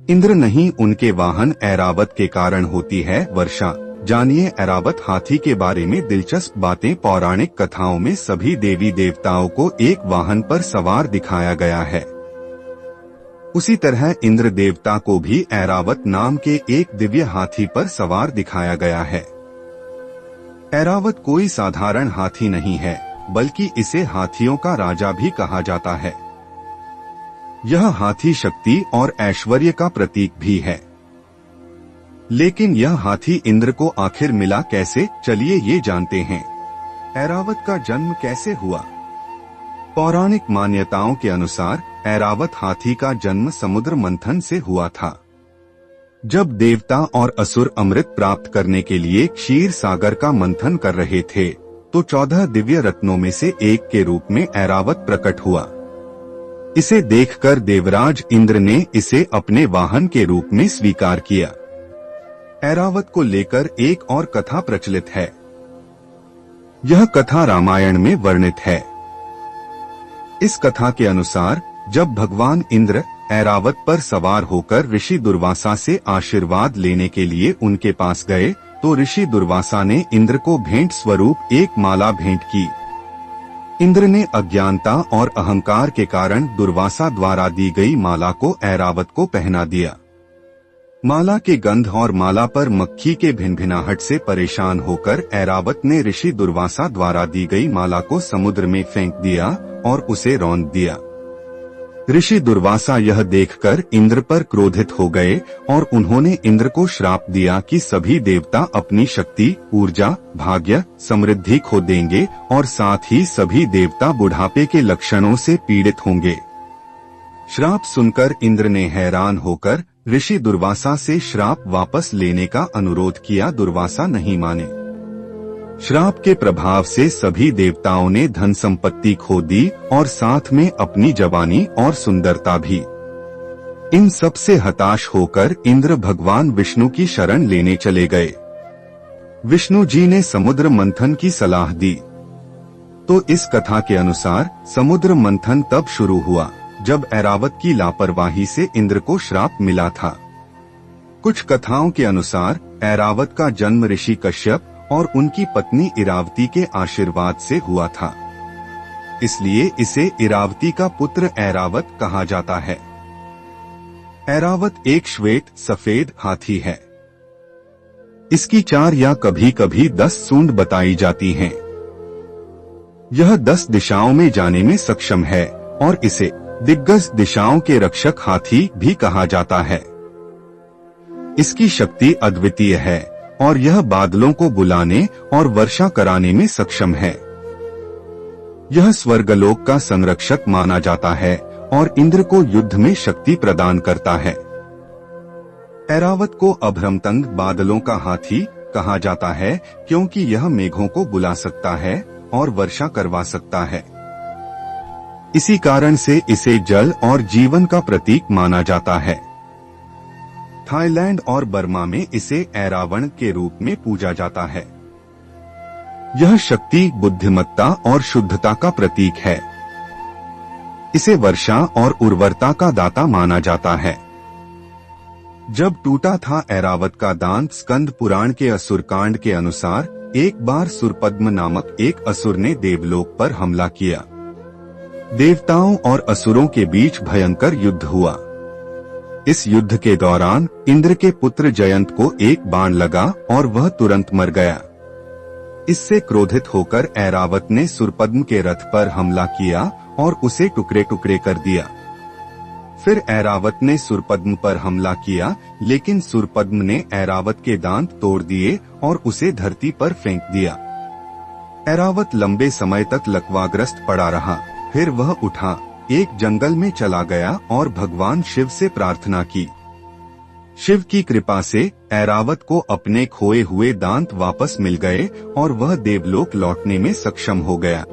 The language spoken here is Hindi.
इंद्र नहीं, उनके वाहन ऐरावत के कारण होती है वर्षा। जानिए ऐरावत हाथी के बारे में दिलचस्प बातें। पौराणिक कथाओं में सभी देवी देवताओं को एक वाहन पर सवार दिखाया गया है। उसी तरह इंद्र देवता को भी ऐरावत नाम के एक दिव्य हाथी पर सवार दिखाया गया है। ऐरावत कोई साधारण हाथी नहीं है, बल्कि इसे हाथियों का राजा भी कहा जाता है। यह हाथी शक्ति और ऐश्वर्य का प्रतीक भी है। लेकिन यह हाथी इंद्र को आखिर मिला कैसे, चलिए ये जानते हैं। ऐरावत का जन्म कैसे हुआ? पौराणिक मान्यताओं के अनुसार ऐरावत हाथी का जन्म समुद्र मंथन से हुआ था। जब देवता और असुर अमृत प्राप्त करने के लिए क्षीर सागर का मंथन कर रहे थे, तो 14 दिव्य रत्नों में से एक के रूप में ऐरावत प्रकट हुआ। इसे देखकर देवराज इंद्र ने इसे अपने वाहन के रूप में स्वीकार किया। ऐरावत को लेकर एक और कथा प्रचलित है। यह कथा रामायण में वर्णित है। इस कथा के अनुसार जब भगवान इंद्र ऐरावत पर सवार होकर ऋषि दुर्वासा से आशीर्वाद लेने के लिए उनके पास गए, तो ऋषि दुर्वासा ने इंद्र को भेंट स्वरूप एक माला भेंट की। इंद्र ने अज्ञानता और अहंकार के कारण दुर्वासा द्वारा दी गई माला को ऐरावत को पहना दिया। माला के गंध और माला पर मक्खी के भिनभिनाहट से परेशान होकर ऐरावत ने ऋषि दुर्वासा द्वारा दी गई माला को समुद्र में फेंक दिया और उसे रौंद दिया। ऋषि दुर्वासा यह देखकर इंद्र पर क्रोधित हो गए और उन्होंने इंद्र को श्राप दिया कि सभी देवता अपनी शक्ति, ऊर्जा, भाग्य, समृद्धि खो देंगे और साथ ही सभी देवता बुढ़ापे के लक्षणों से पीड़ित होंगे। श्राप सुनकर इंद्र ने हैरान होकर ऋषि दुर्वासा से श्राप वापस लेने का अनुरोध किया। दुर्वासा नहीं माने। श्राप के प्रभाव से सभी देवताओं ने धन संपत्ति खो दी और साथ में अपनी जवानी और सुंदरता भी। इन सब से हताश होकर इंद्र भगवान विष्णु की शरण लेने चले गए। विष्णु जी ने समुद्र मंथन की सलाह दी। तो इस कथा के अनुसार समुद्र मंथन तब शुरू हुआ जब ऐरावत की लापरवाही से इंद्र को श्राप मिला था। कुछ कथाओं के अनुसार ऐरावत का जन्म ऋषि कश्यप और उनकी पत्नी इरावती के आशीर्वाद से हुआ था, इसलिए इसे इरावती का पुत्र ऐरावत कहा जाता है। ऐरावत एक श्वेत सफेद हाथी है। इसकी 4 या कभी कभी 10 सूंड बताई जाती हैं। यह 10 दिशाओं में जाने में सक्षम है और इसे दिग्गज दिशाओं के रक्षक हाथी भी कहा जाता है। इसकी शक्ति अद्वितीय है और यह बादलों को बुलाने और वर्षा कराने में सक्षम है। यह स्वर्गलोक का संरक्षक माना जाता है और इंद्र को युद्ध में शक्ति प्रदान करता है। ऐरावत को अभ्रमतंग बादलों का हाथी कहा जाता है क्योंकि यह मेघों को बुला सकता है और वर्षा करवा सकता है। इसी कारण से इसे जल और जीवन का प्रतीक माना जाता है। थाईलैंड और बर्मा में इसे ऐरावण के रूप में पूजा जाता है। यह शक्ति, बुद्धिमत्ता और शुद्धता का प्रतीक है। इसे वर्षा और उर्वरता का दाता माना जाता है। जब टूटा था ऐरावत का दांत, स्कंद पुराण के असुरकांड के अनुसार एक बार सुरपद्म नामक एक असुर ने देवलोक पर हमला किया। देवताओं और असुरों के बीच भयंकर युद्ध हुआ। इस युद्ध के दौरान इंद्र के पुत्र जयंत को एक बाण लगा और वह तुरंत मर गया। इससे क्रोधित होकर ऐरावत ने सुरपद्म के रथ पर हमला किया और उसे टुकड़े टुकड़े कर दिया। फिर ऐरावत ने सुरपद्म पर हमला किया, लेकिन सुरपद्म ने ऐरावत के दांत तोड़ दिए और उसे धरती पर फेंक दिया। ऐरावत लंबे समय तक लकवाग्रस्त पड़ा रहा। फिर वह उठा, एक जंगल में चला गया और भगवान शिव से प्रार्थना की। शिव की कृपा से ऐरावत को अपने खोए हुए दांत वापस मिल गए और वह देवलोक लौटने में सक्षम हो गया।